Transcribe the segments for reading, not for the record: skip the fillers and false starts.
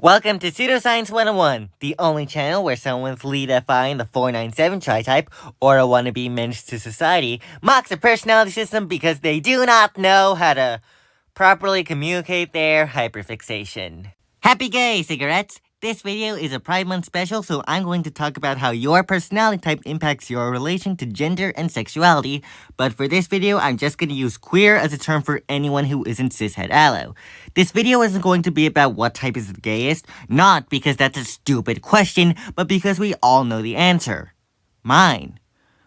Welcome to Pseudoscience 101, the only channel where someone's lead-defying the 497 tri-type or a wannabe menace to society mocks a personality system because they do not know how to properly communicate their hyperfixation. Happy gay, cigarettes! This video is a Pride Month special, so I'm going to talk about how your personality type impacts your relation to gender and sexuality, but for this video, I'm just going to use queer as a term for anyone who isn't cishet allo. This video isn't going to be about what type is the gayest, not because that's a stupid question, but because we all know the answer. Mine.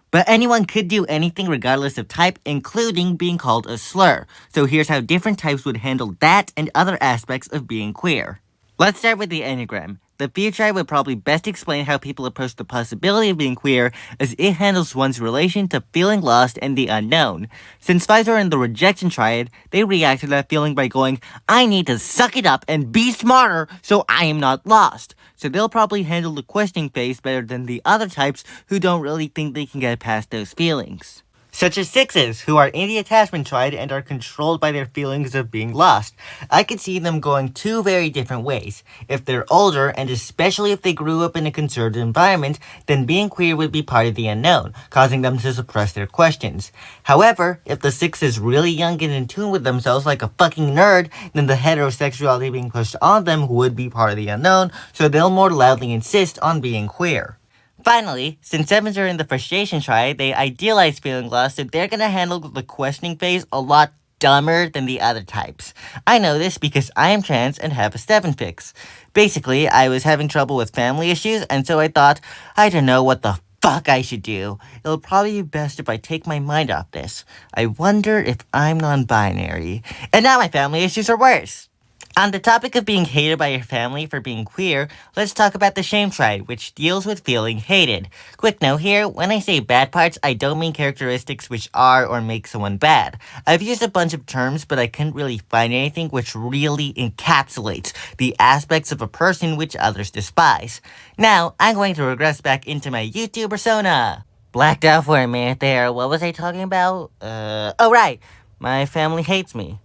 But anyone could do anything regardless of type, including being called a slur, so here's how different types would handle that and other aspects of being queer. Let's start with the Enneagram. The fear triad would probably best explain how people approach the possibility of being queer, as it handles one's relation to feeling lost and the unknown. Since 5s are in the rejection triad, they react to that feeling by going, I need to suck it up and be smarter so I am not lost. So they'll probably handle the questioning phase better than the other types who don't really think they can get past those feelings. Such as 6s, who are in the attachment triad and are controlled by their feelings of being lost. I could see them going two very different ways. If they're older, and especially if they grew up in a conservative environment, then being queer would be part of the unknown, causing them to suppress their questions. However, if the 6 is really young and in tune with themselves like a fucking nerd, then the heterosexuality being pushed on them would be part of the unknown, so they'll more loudly insist on being queer. Finally, since 7s are in the frustration triad, they idealize feeling lost, so they're gonna handle the questioning phase a lot dumber than the other types. I know this because I am trans and have a 7 fix. Basically, I was having trouble with family issues, and so I thought, I don't know what the fuck I should do. It'll probably be best if I take my mind off this. I wonder if I'm non-binary. And now my family issues are worse. On the topic of being hated by your family for being queer, let's talk about the shame triad, which deals with feeling hated. Quick note here, when I say bad parts, I don't mean characteristics which are or make someone bad. I've used a bunch of terms, but I couldn't really find anything which really encapsulates the aspects of a person which others despise. Now, I'm going to regress back into my YouTube persona. Blacked out for a minute there, what was I talking about? Oh right, my family hates me.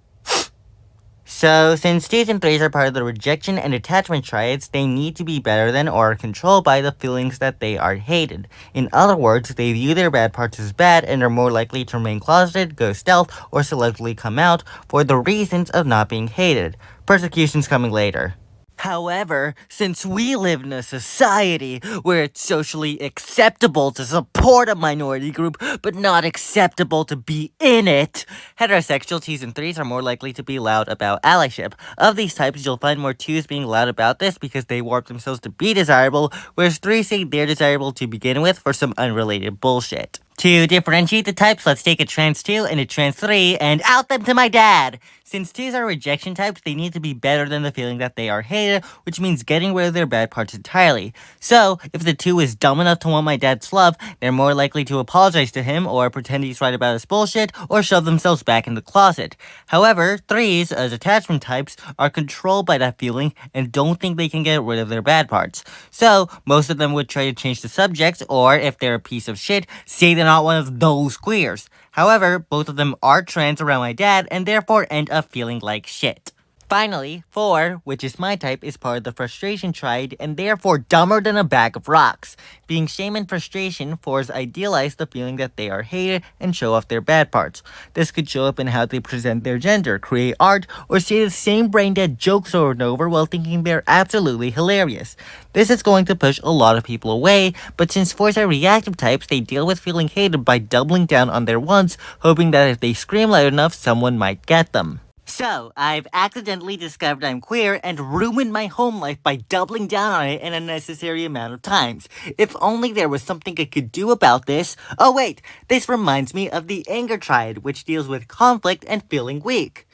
So, since 2s and 3s are part of the rejection and attachment triads, they need to be better than or controlled by the feelings that they are hated. In other words, they view their bad parts as bad and are more likely to remain closeted, go stealth, or selectively come out for the reasons of not being hated. Persecution's coming later. However, since we live in a society where it's socially acceptable to support a minority group, but not acceptable to be in it, heterosexual 2s and 3s are more likely to be loud about allyship. Of these types, you'll find more 2s being loud about this because they warp themselves to be desirable, whereas 3s say they're desirable to begin with for some unrelated bullshit. To differentiate the types, let's take a trans 2 and a trans 3 and out them to my dad! Since 2s are rejection types, they need to be better than the feeling that they are hated, which means getting rid of their bad parts entirely. So, if the 2 is dumb enough to want my dad's love, they're more likely to apologize to him, or pretend he's right about his bullshit, or shove themselves back in the closet. However, 3s, as attachment types, are controlled by that feeling and don't think they can get rid of their bad parts. So, most of them would try to change the subject, or if they're a piece of shit, say they're not one of those queers. However, both of them are trans around my dad and therefore end up feeling like shit. Finally, 4, which is my type, is part of the frustration triad and therefore dumber than a bag of rocks. Being shame and frustration, 4s idealize the feeling that they are hated and show off their bad parts. This could show up in how they present their gender, create art, or say the same brain-dead jokes over and over while thinking they're absolutely hilarious. This is going to push a lot of people away, but since 4s are reactive types, they deal with feeling hated by doubling down on their wants, hoping that if they scream loud enough, someone might get them. So, I've accidentally discovered I'm queer and ruined my home life by doubling down on it an unnecessary amount of times. If only there was something I could do about this. Oh wait, this reminds me of the anger triad, which deals with conflict and feeling weak.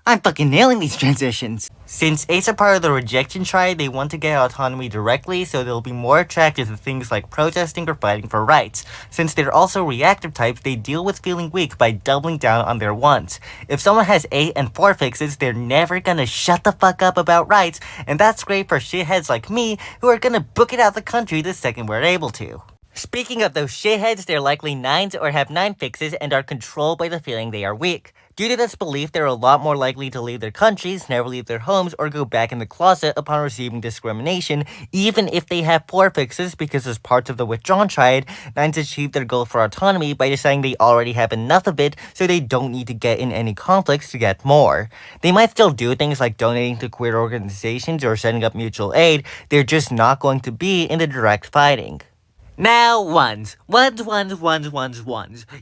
I'm fucking nailing these transitions. Since 8s are part of the rejection triad, they want to get autonomy directly, so they'll be more attracted to things like protesting or fighting for rights. Since they're also reactive types, they deal with feeling weak by doubling down on their wants. If someone has 8 and 4 fixes, they're never gonna shut the fuck up about rights, and that's great for shitheads like me, who are gonna book it out the country the second we're able to. Speaking of those shitheads, they're likely 9s or have 9 fixes and are controlled by the feeling they are weak. Due to this belief, they're a lot more likely to leave their countries, never leave their homes, or go back in the closet upon receiving discrimination, even if they have poor fixes, because as parts of the withdrawn triad, nines achieve their goal for autonomy by deciding they already have enough of it, so they don't need to get in any conflicts to get more. They might still do things like donating to queer organizations or setting up mutual aid, they're just not going to be in the direct fighting. Now, ones.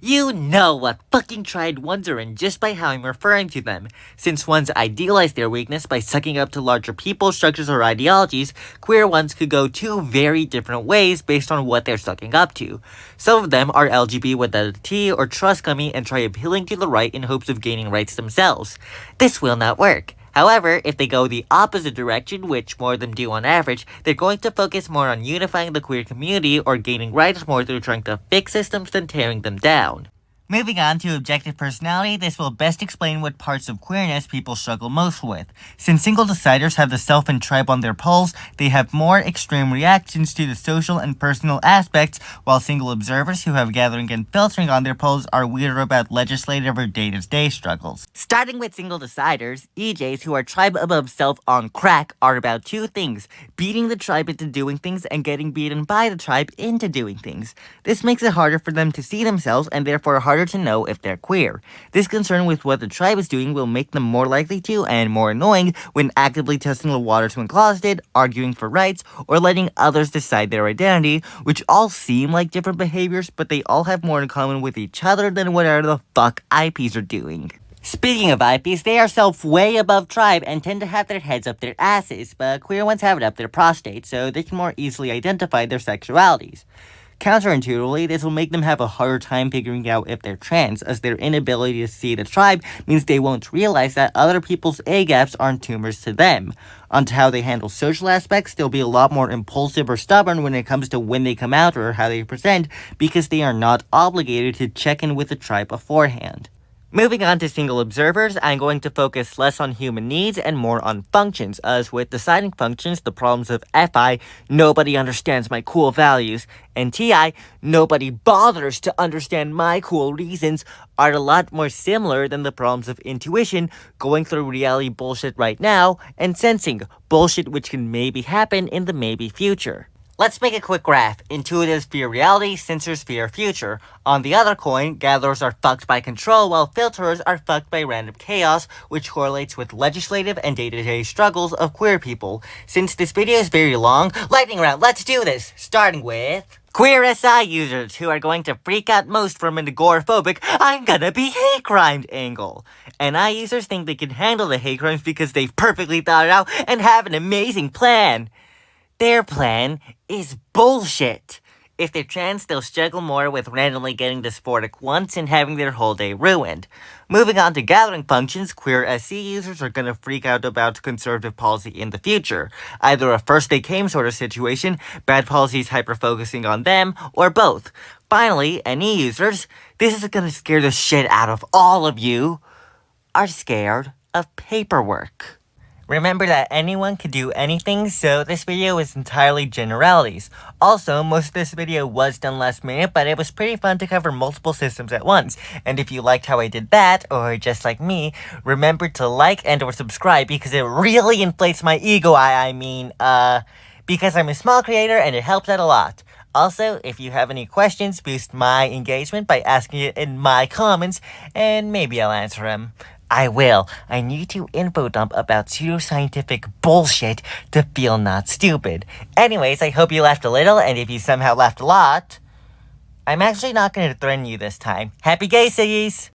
You know what fucking triad ones are in just by how I'm referring to them. Since ones idealize their weakness by sucking up to larger people, structures, or ideologies, queer ones could go two very different ways based on what they're sucking up to. Some of them are LGBT without a T or trust gummy and try appealing to the right in hopes of gaining rights themselves. This will not work. However, if they go the opposite direction, which more of them do on average, they're going to focus more on unifying the queer community or gaining rights more through trying to fix systems than tearing them down. Moving on to objective personality, this will best explain what parts of queerness people struggle most with. Since single deciders have the self and tribe on their poles, they have more extreme reactions to the social and personal aspects, while single observers who have gathering and filtering on their poles are weirder about legislative or day-to-day struggles. Starting with single deciders, ExxJs who are tribe above self on crack are about two things: beating the tribe into doing things and getting beaten by the tribe into doing things. This makes it harder for them to see themselves and therefore harder to know if they're queer. This concern with what the tribe is doing will make them more likely to and more annoying when actively testing the waters when closeted, arguing for rights, or letting others decide their identity, which all seem like different behaviors, but they all have more in common with each other than whatever the fuck IxxPs are doing. Speaking of IxxPs, they are self way above tribe and tend to have their heads up their asses, but queer ones have it up their prostate, so they can more easily identify their sexualities. Counterintuitively, this will make them have a harder time figuring out if they're trans, as their inability to see the tribe means they won't realize that other people's A gaps aren't tumors to them. Onto how they handle social aspects, they'll be a lot more impulsive or stubborn when it comes to when they come out or how they present, because they are not obligated to check in with the tribe beforehand. Moving on to single observers, I'm going to focus less on human needs and more on functions, as with deciding functions, the problems of FI, nobody understands my cool values, and TI, nobody bothers to understand my cool reasons, are a lot more similar than the problems of intuition, going through reality bullshit right now, and sensing, bullshit which can maybe happen in the maybe future. Let's make a quick graph. Intuitives fear reality, sensors fear future. On the other coin, gatherers are fucked by control, while filterers are fucked by random chaos, which correlates with legislative and day-to-day struggles of queer people. Since this video is very long, lightning round, let's do this! Starting with queer SI users, who are going to freak out most from an agoraphobic "I'm gonna be hate crimed" angle. NI users think they can handle the hate crimes because they've perfectly thought it out and have an amazing plan. Their plan is bullshit. If they're trans, they'll struggle more with randomly getting dysphoric once and having their whole day ruined. Moving on to gathering functions, queer SC users are gonna freak out about conservative policy in the future. Either a first they came sort of situation, bad policies hyper-focusing on them, or both. Finally, NE users, this is gonna scare the shit out of all of you, are scared of paperwork. Remember that anyone can do anything, so this video is entirely generalities. Also, most of this video was done last minute, but it was pretty fun to cover multiple systems at once. And if you liked how I did that, or just like me, remember to like and or subscribe because it really inflates my ego, because I'm a small creator and it helps out a lot. Also, if you have any questions, boost my engagement by asking it in my comments, and maybe I'll answer them. I will. I need to info dump about pseudoscientific bullshit to feel not stupid. Anyways, I hope you laughed a little, and if you somehow laughed a lot, I'm actually not going to threaten you this time. Happy Gay Siggies!